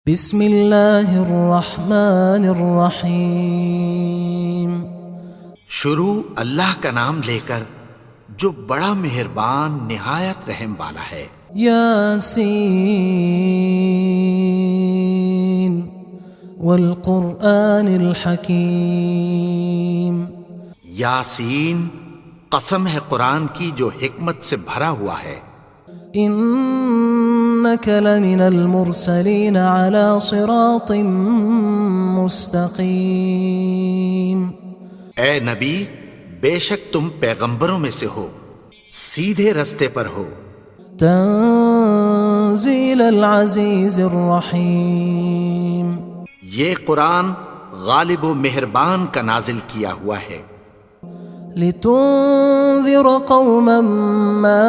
بسم اللہ الرحمن الرحیم۔ شروع اللہ کا نام لے کر جو بڑا مہربان نہایت رحم والا ہے۔ یاسین والقرآن الحکیم۔ یاسین، قسم ہے قرآن کی جو حکمت سے بھرا ہوا ہے۔ انک لمن المرسلین علی صراط مستقیم۔ اے نبی، بے شک تم پیغمبروں میں سے ہو، سیدھے رستے پر ہو۔ تنزیل العزیز الرحیم۔ یہ قرآن غالب و مہربان کا نازل کیا ہوا ہے۔ لتنذر قوما ما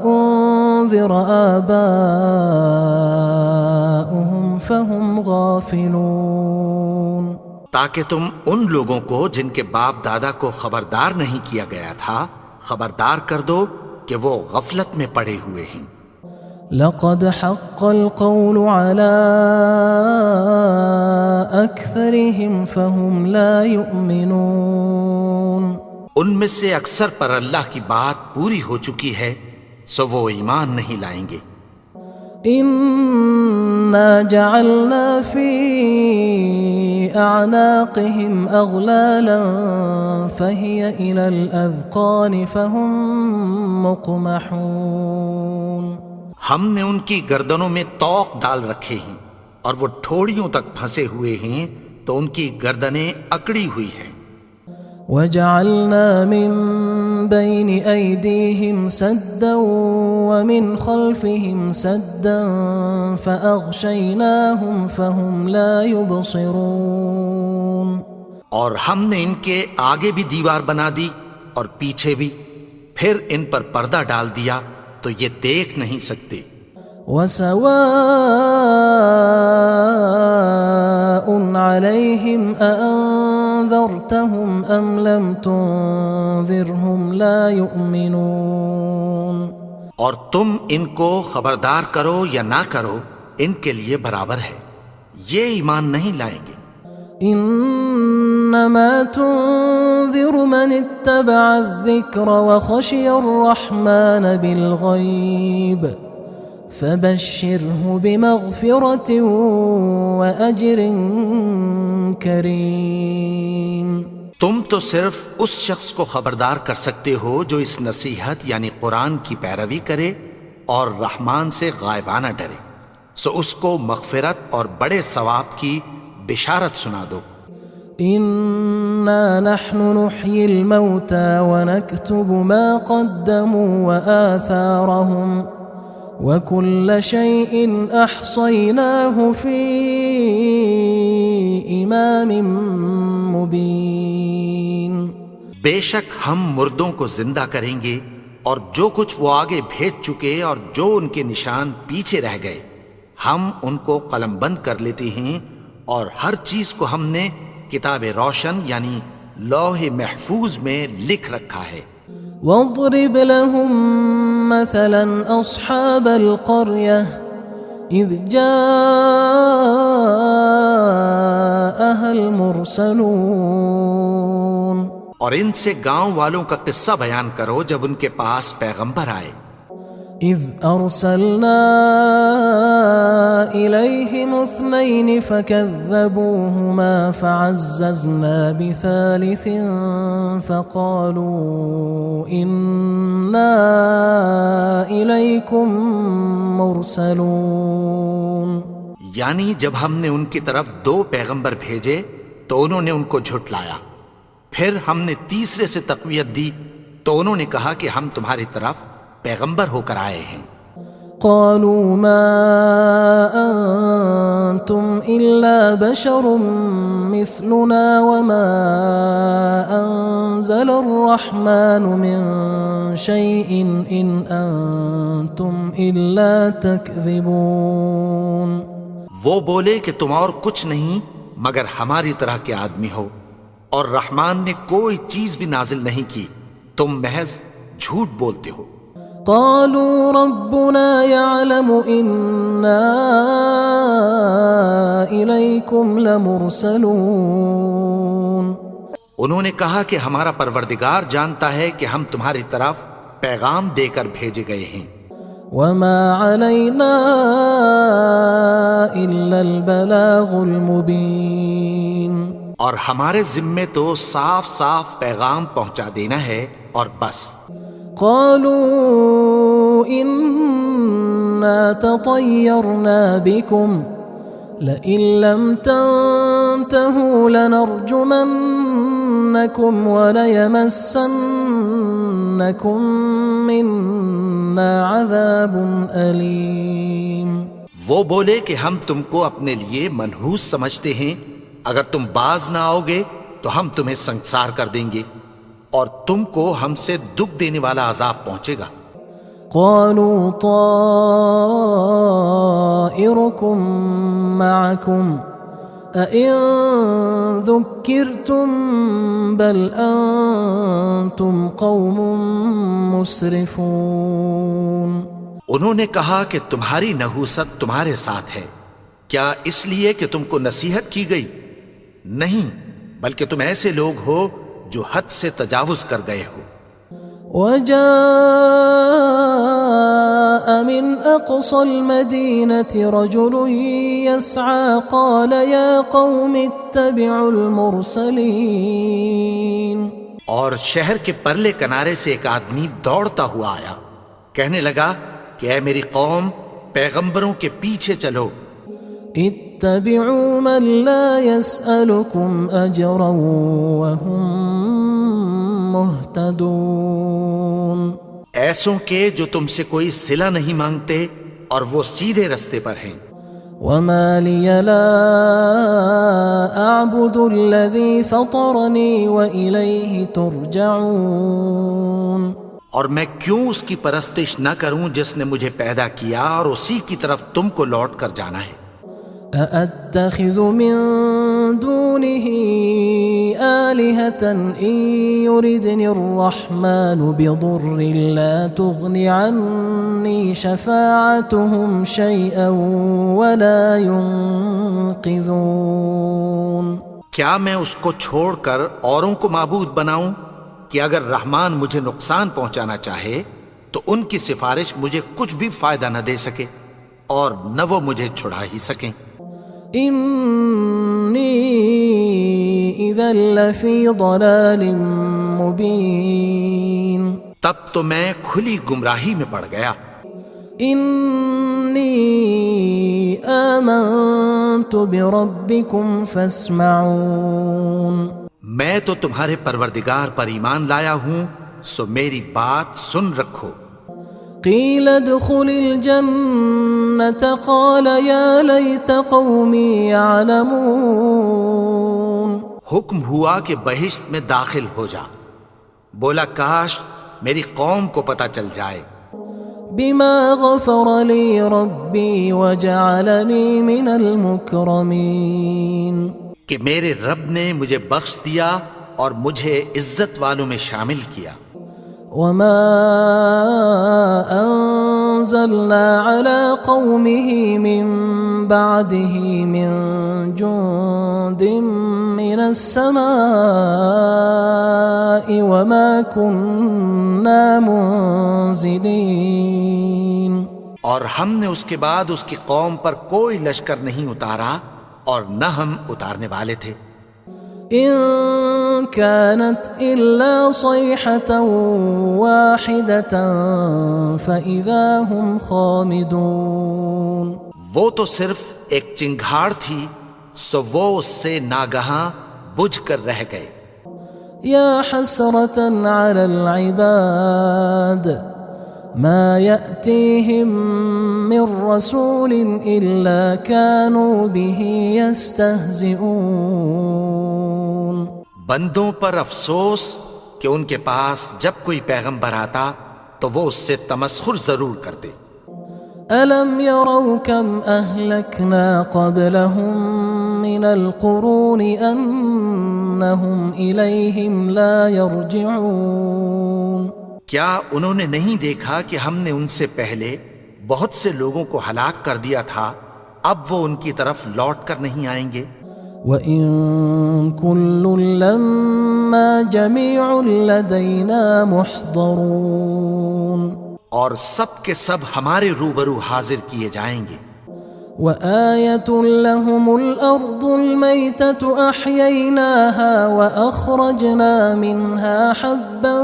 انذر آباؤهم فهم غافلون۔ تاکہ تم ان لوگوں کو جن کے باپ دادا کو خبردار نہیں کیا گیا تھا خبردار کر دو کہ وہ غفلت میں پڑے ہوئے ہیں۔ لقد حق القول على أكثرهم فهم لا يؤمنون۔ ان میں سے اکثر پر اللہ کی بات پوری ہو چکی ہے سو وہ ایمان نہیں لائیں گے۔ إنا جعلنا في أعناقهم أغلالا فهي إلى الأذقان فهم مقمحون۔ ہم نے ان کی گردنوں میں طوق ڈال رکھے ہیں اور وہ ٹھوڑیوں تک پھنسے ہوئے ہیں تو ان کی گردنیں اکڑی ہوئی ہیں۔ وجعلنا من بين أيديهم سدا ومن خلفهم سدا فأغشيناهم فهم لا يبصرون۔ اور ہم نے ان کے آگے بھی دیوار بنا دی اور پیچھے بھی، پھر ان پر پردہ ڈال دیا تو یہ دیکھ نہیں سکتے۔ وسواء عليهم أأنذرتهم أم لم تنذرهم لا يؤمنون۔ اور تم ان کو خبردار کرو یا نہ کرو ان کے لیے برابر ہے، یہ ایمان نہیں لائیں گے۔ انما تنذر من اتبع الذکر وخشی الرحمن بالغیب فبشره بمغفرة وأجر کریم۔ تم تو صرف اس شخص کو خبردار کر سکتے ہو جو اس نصیحت یعنی قرآن کی پیروی کرے اور رحمان سے غائبانہ ڈرے، سو اس کو مغفرت اور بڑے ثواب کی بشارت سنا دو۔ انا نحن نحيي الموتى ونكتب ما قدموا وآثارهم وكل شيء احصيناه في امام مبين۔ بے شک ہم مردوں کو زندہ کریں گے اور جو کچھ وہ آگے بھیج چکے اور جو ان کے نشان پیچھے رہ گئے ہم ان کو قلم بند کر لیتے ہیں، اور ہر چیز کو ہم نے کتاب روشن یعنی لوح محفوظ میں لکھ رکھا ہے۔ واضرب لهم مثلا اصحاب القرية اذ جاءها المرسلون۔ اور ان سے گاؤں والوں کا قصہ بیان کرو جب ان کے پاس پیغمبر آئے۔ اذ ارسلنا الیہم اثنین فکذبوہما فعززنا بثالث فقالوا انا الیکم مرسلون۔ یعنی جب ہم نے ان کی طرف 2 پیغمبر بھیجے تو انہوں نے ان کو جھٹلایا، پھر ہم نے تیسرے سے تقویت دی تو انہوں نے کہا کہ ہم تمہاری طرف پیغمبر ہو کر آئے ہیں۔ قالوا ما انتم الا بشر مثلنا وما انزل الرحمن من شيء ان انتم الا تكذبون۔ وہ بولے کہ تم اور کچھ نہیں مگر ہماری طرح کے آدمی ہو، اور رحمان نے کوئی چیز بھی نازل نہیں کی، تم محض جھوٹ بولتے ہو۔ قالوا ربنا يعلم إنا لمرسلون انہوں نے کہا کہ ہمارا پروردگار جانتا ہے کہ ہم تمہاری طرف پیغام دے کر بھیجے گئے ہیں، وما علينا إلا البلاغ المبين اور ہمارے ذمے تو صاف صاف پیغام پہنچا دینا ہے اور بس۔ قالوا إنا تطيرنا بكم لئن لم تنتهوا لنرجمنكم وليمسنكم منا عذاب أليم۔ وہ بولے کہ ہم تم کو اپنے لیے منحوس سمجھتے ہیں، اگر تم باز نہ آؤ گے تو ہم تمہیں سنگسار کر دیں گے اور تم کو ہم سے دکھ دینے والا عذاب پہنچے گا۔ قالوا طائركم معكم أئن ذكرتم بل أنتم قوم مسرفون۔ انہوں نے کہا کہ تمہاری نحوست تمہارے ساتھ ہے، کیا اس لیے کہ تم کو نصیحت کی گئی؟ نہیں، بلکہ تم ایسے لوگ ہو جو حد سے تجاوز کر گئے ہو۔ وجاء من أقصى المدينة رجل يسعى قال يا قوم اتبعوا المرسلين۔ اور شہر کے پرلے کنارے سے ایک آدمی دوڑتا ہوا آیا، کہنے لگا کہ اے میری قوم، پیغمبروں کے پیچھے چلو۔ اتبعوا من لا يسألكم أجرا وهم مهتدون۔ ایسوں کے جو تم سے کوئی صلہ نہیں مانگتے اور وہ سیدھے رستے پر ہیں۔ وما لي لا أعبد الذي فطرني وإليه ترجعون۔ اور میں کیوں اس کی پرستش نہ کروں جس نے مجھے پیدا کیا اور اسی کی طرف تم کو لوٹ کر جانا ہے۔ أأتخذ من دونه آلهة إن يردني الرحمن بضر لا تغن عني شفاعتهم شيئا ولا ينقذون۔ کیا میں اس کو چھوڑ کر اوروں کو معبود بناؤں کہ اگر رحمان مجھے نقصان پہنچانا چاہے تو ان کی سفارش مجھے کچھ بھی فائدہ نہ دے سکے اور نہ وہ مجھے چھڑا ہی سکیں۔ إني إذا لفي ضلال مبين۔ تب تو میں کھلی گمراہی میں پڑ گیا۔ إني آمنت بربكم فاسمعون۔ میں تو تمہارے پروردگار پر ایمان لایا ہوں، سو میری بات سن رکھو۔ قيل ادخل الجنة قال يا ليت قومي يعلمون۔ حکم ہوا کہ بہشت میں داخل ہو جا، بولا کاش میری قوم کو پتہ چل جائے۔ بما غفر لي ربي وجعلني من المكرمين۔ کہ میرے رب نے مجھے بخش دیا اور مجھے عزت والوں میں شامل کیا۔ وما أنزلنا على قومه من بعده من جند من السماء وما كنا منزلين۔ اور ہم نے اس کے بعد اس کی قوم پر کوئی لشکر نہیں اتارا اور نہ ہم اتارنے والے تھے۔ إن كانت إلا صيحة واحدة فإذا هم خامدون۔ وہ تو صرف ایک چنگھاڑ تھی، سو وہ اس سے ناگہاں بجھ کر رہ گئے۔ يا حسرة على العباد ما يأتيهم من رسول إلا كانوا به يستهزئون۔ بندوں پر افسوس کہ ان کے پاس جب کوئی پیغمبر آتا تو وہ اس سے تمسخر ضرور کرتے۔ ألم يروا كم أهلكنا قبلهم من القرون أنهم إليهم لا يرجعون۔ کیا انہوں نے نہیں دیکھا کہ ہم نے ان سے پہلے بہت سے لوگوں کو ہلاک کر دیا تھا، اب وہ ان کی طرف لوٹ کر نہیں آئیں گے؟ وَإِن كُلٌّ لَّمَّا جَمِيعٌ لَّدَيْنَا مُحْضَرُونَ اور سب کے سب ہمارے روبرو حاضر کیے جائیں گے۔ وَآيَةٌ لَّهُمُ الْأَرْضُ الْمَيْتَةُ أَحْيَيْنَاهَا وَأَخْرَجْنَا مِنْهَا حَبًّا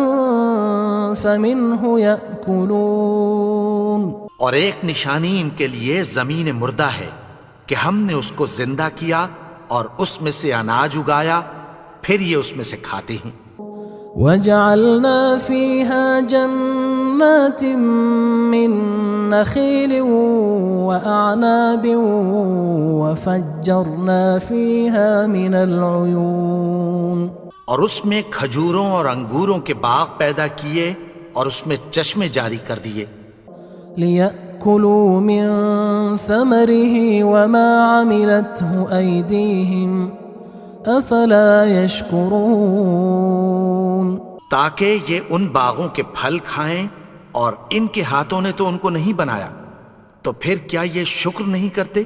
فَمِنْهُ يَأْكُلُونَ اور ایک نشانی ان کے لیے زمین مردہ ہے کہ ہم نے اس کو زندہ کیا اور اس میں سے اناج اگایا، پھر یہ اس میں سے کھاتے ہیں۔ وَجَعَلْنَا فِيهَا جَنَّاتٍ مِّن نَّخِيلٍ وَأَعْنَابٍ وَفَجَّرْنَا فِيهَا مِنَ الْعُيُونِ اور اس میں کھجوروں اور انگوروں کے باغ پیدا کیے اور اس میں چشمے جاری کر دیے، لِيَأْكُلُوا مِن ثَمَرِهِ وَمَا عَمِلَتْهُ أَيْدِيهِمْ أَفَلَا يَشْكُرُونَ تاکہ یہ ان باغوں کے پھل کھائیں، اور ان کے ہاتھوں نے تو ان کو نہیں بنایا، تو پھر کیا یہ شکر نہیں کرتے؟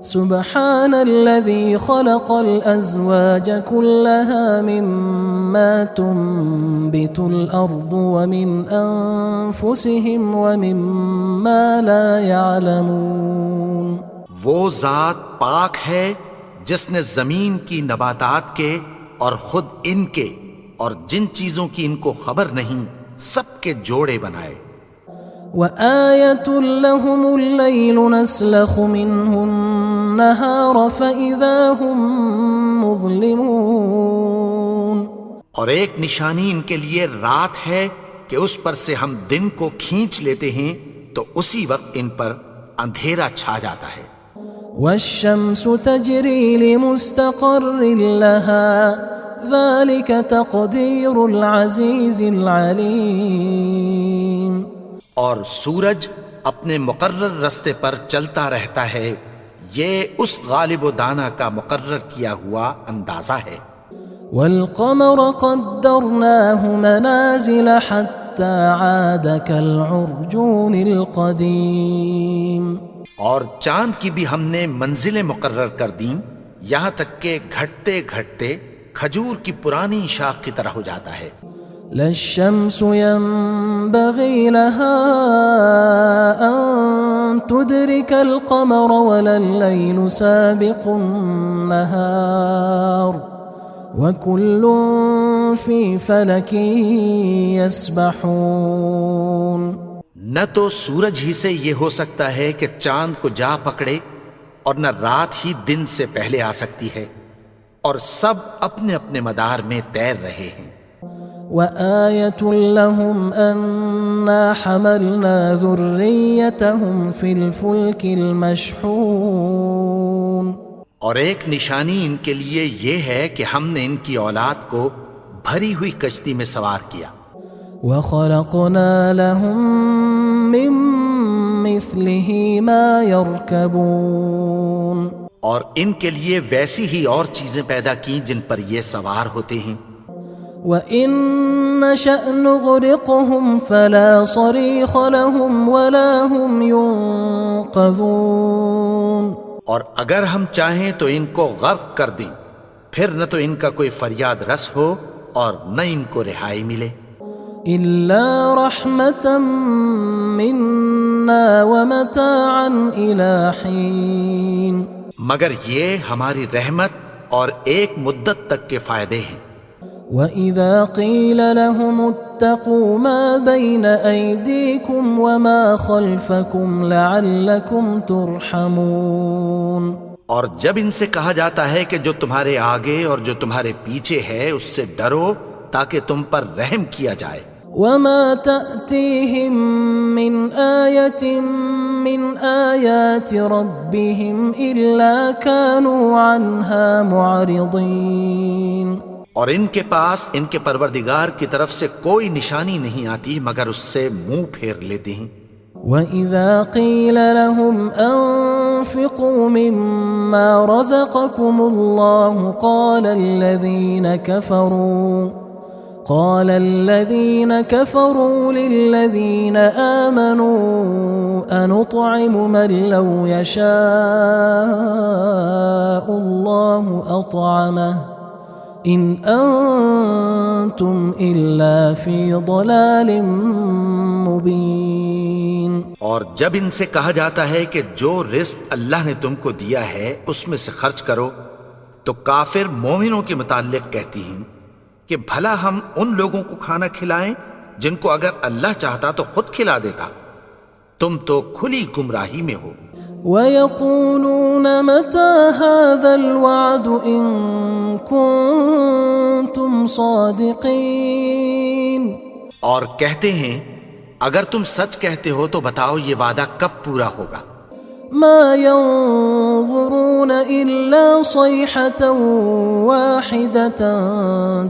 سبحان الذي خلق الأزواج كلها مما تنبت الأرض ومن أنفسهم ومما لا يعلمون وہ ذات پاک ہے جس نے زمین کی نباتات کے اور خود ان کے اور جن چیزوں کی ان کو خبر نہیں سب کے جوڑے بنائے۔ وَآيَةٌ لَّهُمُ اللَّيْلُ نَسْلَخُ مِنْهُ النَّهَارَ فَإِذَا هُمْ مُظْلِمُونَ اور ایک نشانی ان کے لیے رات ہے کہ اس پر سے ہم دن کو کھینچ لیتے ہیں تو اسی وقت ان پر اندھیرا چھا جاتا ہے۔ وَالشَّمْسُ تَجْرِي لِمُسْتَقَرٍّ لَّهَا ذَلِكَ تَقْدِيرُ الْعَزِيزِ الْعَلِيمِ اور سورج اپنے مقرر رستے پر چلتا رہتا ہے، یہ اس غالب و دانا کا مقرر کیا ہوا اندازہ ہے۔ وَالْقَمَرَ قَدَّرْنَاهُ مَنَازِلَ حَتَّى عَادَ كَالْعُرْجُونِ الْقَدِيمِ اور چاند کی بھی ہم نے منزلیں مقرر کر دیں، یہاں تک کہ گھٹتے گھٹتے کھجور کی پرانی شاخ کی طرح ہو جاتا ہے۔ لا الشمس ينبغي لها أن تدرك القمر ولا الليل سابق النهار وكل في فلك يسبحون نہ تو سورج ہی سے یہ ہو سکتا ہے کہ چاند کو جا پکڑے، اور نہ رات ہی دن سے پہلے آ سکتی ہے، اور سب اپنے اپنے مدار میں تیر رہے ہیں۔ وَآيَةٌ لَّهُمْ أَنَّا حَمَلْنَا ذُرِّيَّتَهُمْ فِي الْفُلْكِ الْمَشْحُونِ اور ایک نشانی ان کے لیے یہ ہے کہ ہم نے ان کی اولاد کو بھری ہوئی کشتی میں سوار کیا۔ وَخَلَقْنَا لَهُم مِّن مِّثْلِهِ مَا يَرْكَبُونَ اور ان کے لیے ویسی ہی اور چیزیں پیدا کی جن پر یہ سوار ہوتے ہیں۔ وَإِن نَّشَأْ نُغْرِقْهُمْ فَلَا صَرِيخَ لَهُمْ وَلَا هُمْ يُنقَذُونَ اور اگر ہم چاہیں تو ان کو غرق کر دیں، پھر نہ تو ان کا کوئی فریاد رس ہو اور نہ ان کو رہائی ملے۔ إِلَّا رَحْمَةً مِّنَّا وَمَتَاعًا إِلَى حِينٍ مگر یہ ہماری رحمت اور ایک مدت تک کے فائدے ہیں۔ وَإِذَا قِيلَ لَهُمُ اتَّقُوا مَا بَيْنَ أَيْدِيكُمْ وَمَا خَلْفَكُمْ لَعَلَّكُمْ تُرْحَمُونَ اور جب ان سے کہا جاتا ہے کہ جو تمہارے آگے اور جو تمہارے پیچھے ہے اس سے ڈرو تاکہ تم پر رحم کیا جائے۔ وَمَا تَأْتِيهِم مِّنْ آيَةٍ مِّنْ آيَاتِ رَبِّهِمْ إِلَّا كَانُوا عَنْهَا مُعْرِضِينَ اور ان کے پاس ان کے پروردگار کی طرف سے کوئی نشانی نہیں آتی مگر اس سے منہ پھیر لیتے ہیں۔ وَإِذَا قِيلَ لَهُمْ أَنفِقُوا مِمَّا رَزَقَكُمُ اللَّهُ قال الذين كفروا للذين آمنوا أنطعم من لو يشاء الله أطعمه إن أنتم إلا في ضلال مبين. اور جب ان سے کہا جاتا ہے کہ جو رزق اللہ نے تم کو دیا ہے اس میں سے خرچ کرو، تو کافر مومنوں کے متعلق کہتی ہیں کہ بھلا ہم ان لوگوں کو کھانا کھلائیں جن کو اگر اللہ چاہتا تو خود کھلا دیتا. تم تو کھلی گمراہی میں ہو. وَيَقُولُونَ مَتَى هَذَا الْوَعْدُ إِن كُنتُمْ صَادِقِينَ. اور کہتے ہیں اگر تم سچ کہتے ہو تو بتاؤ یہ وعدہ کب پورا ہوگا. ما ينظرون إلا صيحة واحدة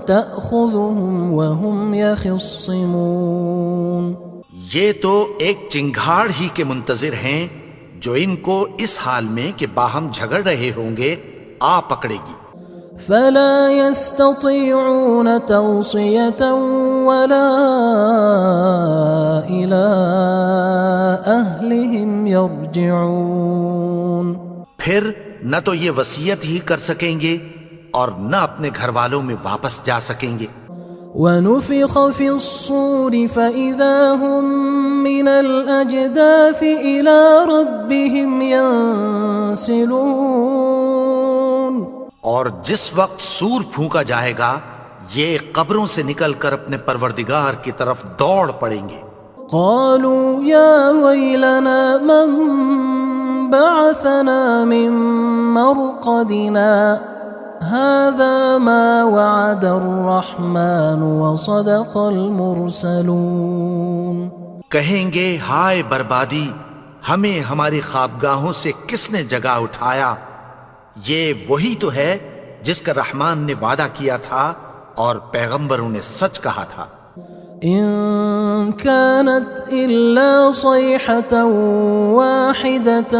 تأخذهم وهم يخصمون. یہ تو ایک چنگھاڑ ہی کے منتظر ہیں جو ان کو اس حال میں کہ باہم جھگڑ رہے ہوں گے آ پکڑے گی. فلا يستطيعون توصية ولا إلى أهلهم يرجعون. پھر نہ تو یہ وصیت ہی کر سکیں گے اور نہ اپنے گھر والوں میں واپس جا سکیں گے. وَنُفِخَ فِي الصُّورِ فَإِذَا هُم مِّنَ الْأَجْدَاثِ إِلَى رَبِّهِمْ يَنسِلُونَ. اور جس وقت سور پھونکا جائے گا یہ قبروں سے نکل کر اپنے پروردگار کی طرف دوڑ پڑیں گے. قالوا يا ويلنا من بعثنا من مرقدنا هذا ما وعد الرحمن وصدق المرسلون. کہیں گے ہائے بربادی، ہمیں ہماری خوابگاہوں سے کس نے جگا اٹھایا. یہ وہی تو ہے جس کا رحمان نے وعدہ کیا تھا اور پیغمبروں نے سچ کہا تھا. إن كانت إلا صيحة واحدة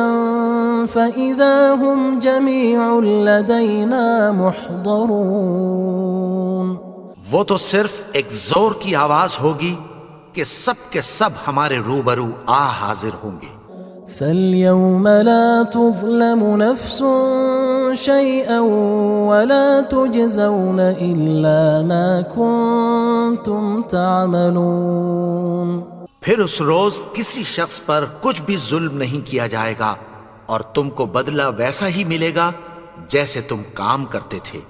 فإذا هم جميع لدينا محضرون. وہ تو صرف ایک زور کی آواز ہوگی کہ سب کے سب ہمارے روبرو آ حاضر ہوں گے. فاليوم لا تظلم نفس شيئا ولا تجزون إلا ما كنتم تعملون. پھر اس روز کسی شخص پر کچھ بھی ظلم نہیں کیا جائے گا اور تم کو بدلہ ویسا ہی ملے گا جیسے تم کام کرتے تھے.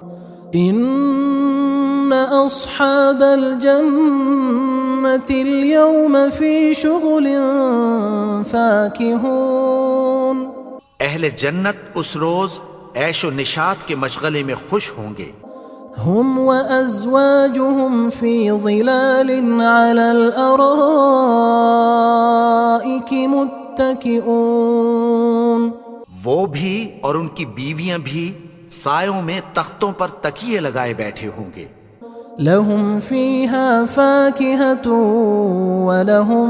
إن أصحاب الجنة اليوم في شغل فاكهون. اہل جنت اس روز عیش و نشاط کے مشغلے میں خوش ہوں گے. هم وأزواجهم في ظلال على الأرائك متكئون. وہ بھی اور ان کی بیویاں بھی سایوں میں تختوں پر تکیے لگائے بیٹھے ہوں گے. لهم فيها فاكهة ولهم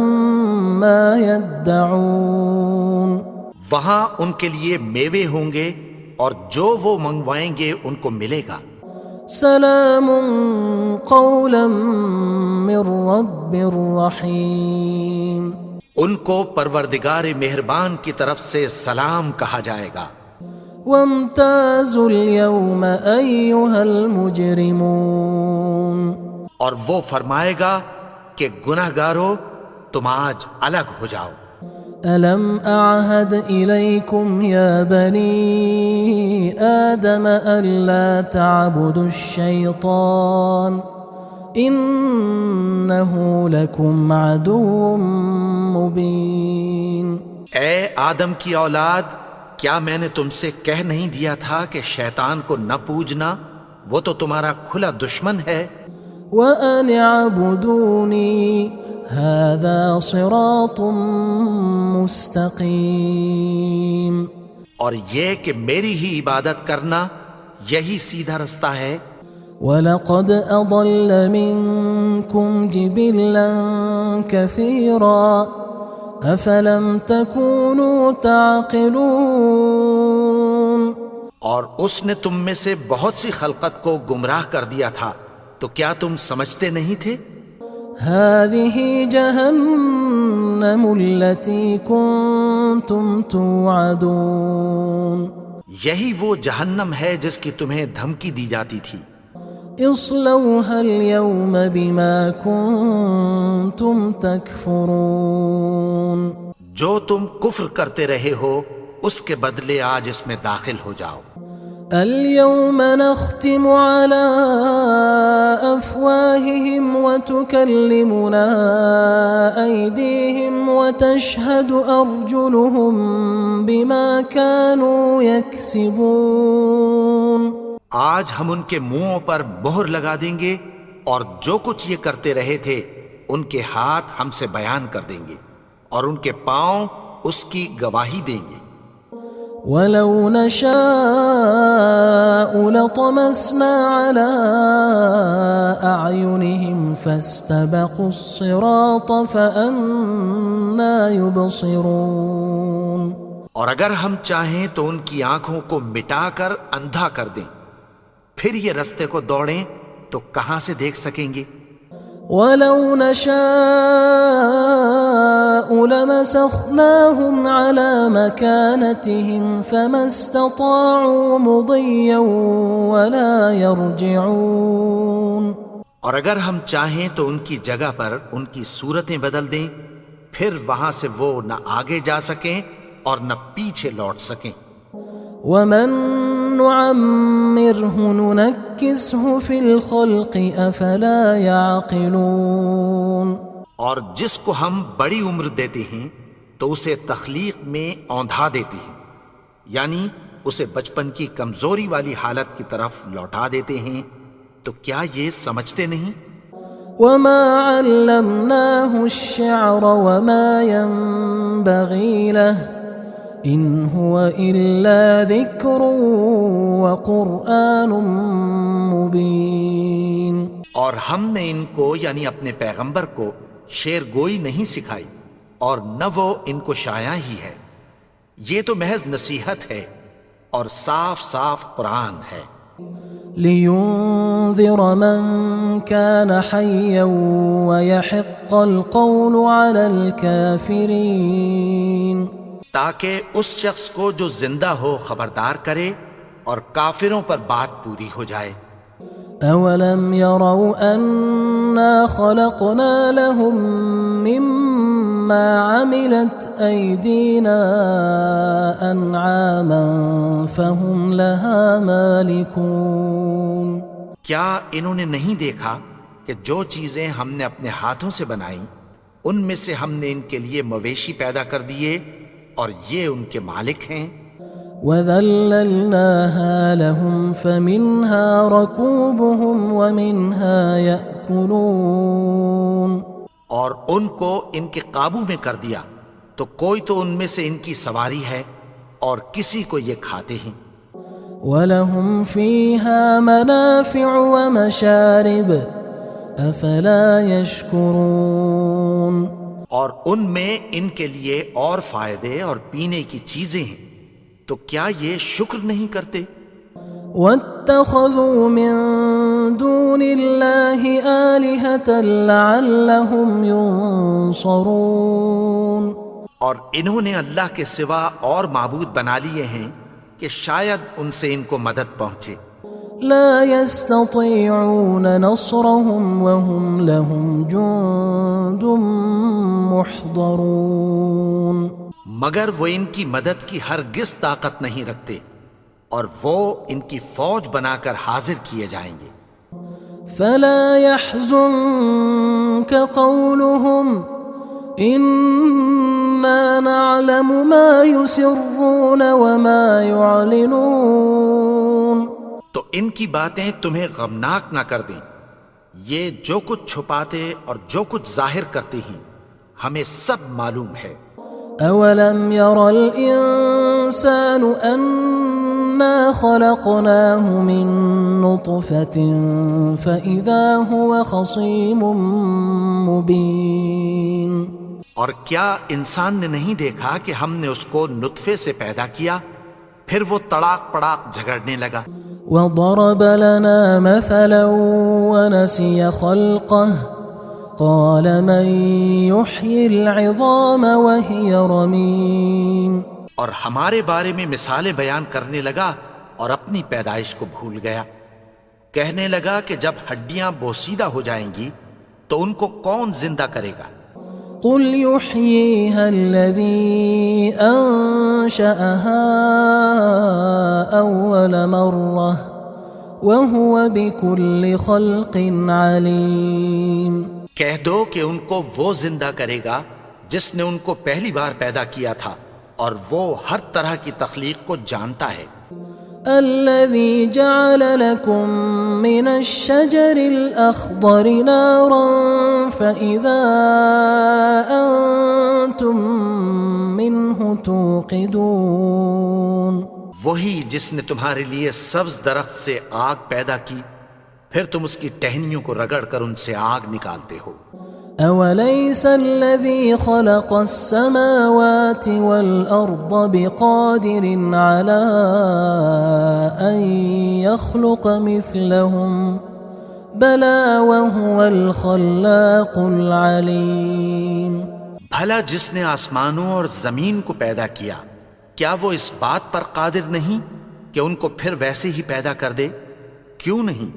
ما يدعون. وہاں ان کے لیے میوے ہوں گے اور جو وہ منگوائیں گے ان کو ملے گا. سلام قولا من رب رحیم. ان کو پروردگار مہربان کی طرف سے سلام کہا جائے گا. وامتازوا اليوم أيها المجرمون. اور وہ فرمائے گا کہ گنہگارو تم آج الگ ہو جاؤ. ألم أعهد إليكم يا بني آدم ألا تعبدوا الشيطان إنه لكم عدو مبين. اے آدم کی اولاد، کیا میں نے تم سے کہہ نہیں دیا تھا کہ شیطان کو نہ پوجنا، وہ تو تمہارا کھلا دشمن ہے. وَأَنِ اعْبُدُونِي هَذَا صِرَاطٌ مُسْتَقِيمٌ. اور یہ کہ میری ہی عبادت کرنا یہی سیدھا رستہ ہے. وَلَقَدْ أَضَلَّ مِنْكُمْ جِبِلًّا كَثِيرًا أَفَلَمْ تَكُونُوا تَعْقِلُونَ. اور اس نے تم میں سے بہت سی خلقت کو گمراہ کر دیا تھا، تو کیا تم سمجھتے نہیں تھے؟ هذه جهنم التي كنتم توعدون یہی وہ جہنم ہے جس کی تمہیں دھمکی دی جاتی تھی۔ اصلوها اليوم بما كنتم تكفرون جو تم کفر کرتے رہے ہو اس کے بدلے آج اس میں داخل ہو جاؤ۔ اليوم نختم على أفواههم وتكلمنا أيديهم وتشهد أرجلهم بما كانوا يكسبون آج ہم ان کے منہوں پر مہر لگا دیں گے اور جو کچھ یہ کرتے رہے تھے ان کے ہاتھ ہم سے بیان کر دیں گے اور ان کے پاؤں اس کی گواہی دیں گے۔ ولو نشاء لطمسنا على أعينهم فاستبقوا الصراط فأنى يبصرون اور اگر ہم چاہیں تو ان کی آنکھوں کو مٹا کر اندھا کر دیں، پھر یہ رستے کو دوڑیں تو کہاں سے دیکھ سکیں گے؟ ولو نشاء لمسخناهم على مكانتهم فما استطاعوا مضيا ولا يرجعون اور اگر ہم چاہیں تو ان کی جگہ پر ان کی صورتیں بدل دیں، پھر وہاں سے وہ نہ آگے جا سکیں اور نہ پیچھے لوٹ سکیں۔ ومن نعمره ننكسه في الخلق افلا يعقلون اور جس کو ہم بڑی عمر دیتے ہیں تو اسے تخلیق میں اوندھا دیتے ہیں، یعنی اسے بچپن کی کمزوری والی حالت کی طرف لوٹا دیتے ہیں، تو کیا یہ سمجھتے نہیں؟ وما علمناه الشعر وما ينبغي له ان هو الا ذکر وقرآن مبین اور ہم نے ان کو یعنی اپنے پیغمبر کو شعر گوئی نہیں سکھائی اور نہ وہ ان کو شاعر ہی ہے، یہ تو محض نصیحت ہے اور صاف صاف قرآن ہے۔ لينذر من كان حيا ويحق القول على الكافرين تاکہ اس شخص کو جو زندہ ہو خبردار کرے اور کافروں پر بات پوری ہو جائے۔ اولم يروا انا خلقنا لهم مما عملت ايدينا انعاما فهم لها مالكون کیا انہوں نے نہیں دیکھا کہ جو چیزیں ہم نے اپنے ہاتھوں سے بنائیں ان میں سے ہم نے ان کے لیے مویشی پیدا کر دیے اور یہ ان کے مالک ہیں۔ وَذَلَّلْنَاهَا لَهُمْ فَمِنْهَا رَكُوبُهُمْ وَمِنْهَا يَأْكُلُونَ اور ان کو ان کے قابو میں کر دیا تو کوئی تو ان میں سے ان کی سواری ہے اور کسی کو یہ کھاتے ہیں۔ وَلَهُمْ فِيهَا مَنَافِعُ وَمَشَارِبُ أَفَلَا يَشْكُرُونَ اور ان میں ان کے لیے اور فائدے اور پینے کی چیزیں ہیں، تو کیا یہ شکر نہیں کرتے؟ وَاتَّخَذُوا مِن دُونِ اللَّهِ آلِهَةً لَعَلَّهُمْ يُنصَرُونَ اور انہوں نے اللہ کے سوا اور معبود بنا لیے ہیں کہ شاید ان سے ان کو مدد پہنچے۔ لا يستطيعون نصرهم وهم لهم جند محضرون مگر وہ ان کی مدد کی ہرگز طاقت نہیں رکھتے اور وہ ان کی فوج بنا کر حاضر کیے جائیں گے۔ فلا يحزنك قولهم إنا نعلم ما يسرون وما يعلنون تو ان کی باتیں تمہیں غمناک نہ کر دیں، یہ جو کچھ چھپاتے اور جو کچھ ظاہر کرتے ہیں ہمیں سب معلوم ہے۔ اولم ير الانسان انا خلقناه من نطفة فاذا هو خصيم مبين اور کیا انسان نے نہیں دیکھا کہ ہم نے اس کو نطفے سے پیدا کیا، پھر وہ تڑاک پڑاک جھگڑنے لگا۔ وضرب لنا مثلا ونسي خلقه قال من يحيي العظام وهي رميم. اور ہمارے بارے میں مثالیں بیان کرنے لگا اور اپنی پیدائش کو بھول گیا. کہنے لگا کہ جب ہڈیاں بوسیدہ ہو جائیں گی تو ان کو کون زندہ کرے گا؟ قل يحييها الذي أنشأها أول مرة وهو بكل خلق عليم. کہہ دو کہ ان کو وہ زندہ کرے گا جس نے ان کو پہلی بار پیدا کیا تھا اور وہ ہر طرح کی تخلیق کو جانتا ہے. الذي جعل لكم من الشجر الأخضر نارا فإذا أنتم منه توقدون. وہی جس نے تمہارے لیے سبز درخت سے آگ پیدا کی پھر تم اس کی ٹہنیوں کو رگڑ کر ان سے آگ نکالتے ہو. أوليس الذي خلق السماوات والأرض بقادر على أن يخلق مثلهم بلى وهو الخلاق العليم. بھلا جس نے آسمانوں اور زمین کو پیدا کیا کیا وہ اس بات پر قادر نہیں کہ ان کو پھر ویسے ہی پیدا کر دے؟ کیوں نہیں؟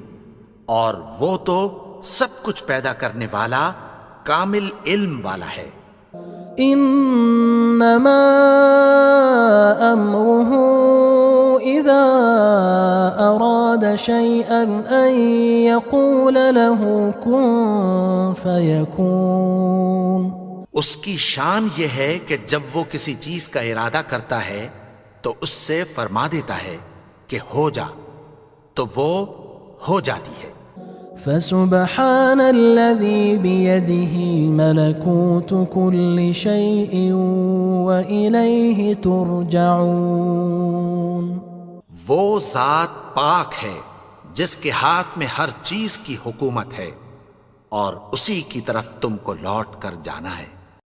اور وہ تو سب کچھ پیدا کرنے والا کامل علم والا ہے. انما امره اذا اراد شيئا ان يقول له كن فيكون. اس کی شان یہ ہے کہ جب وہ کسی چیز کا ارادہ کرتا ہے تو اس سے فرما دیتا ہے کہ ہو جا تو وہ ہو جاتی ہے. فسبحان الذي بيده ملكوت كل شيء وإليه ترجعون. وہ ذات پاک ہے جس کے ہاتھ میں ہر چیز کی حکومت ہے اور اسی کی طرف تم کو لوٹ کر جانا ہے.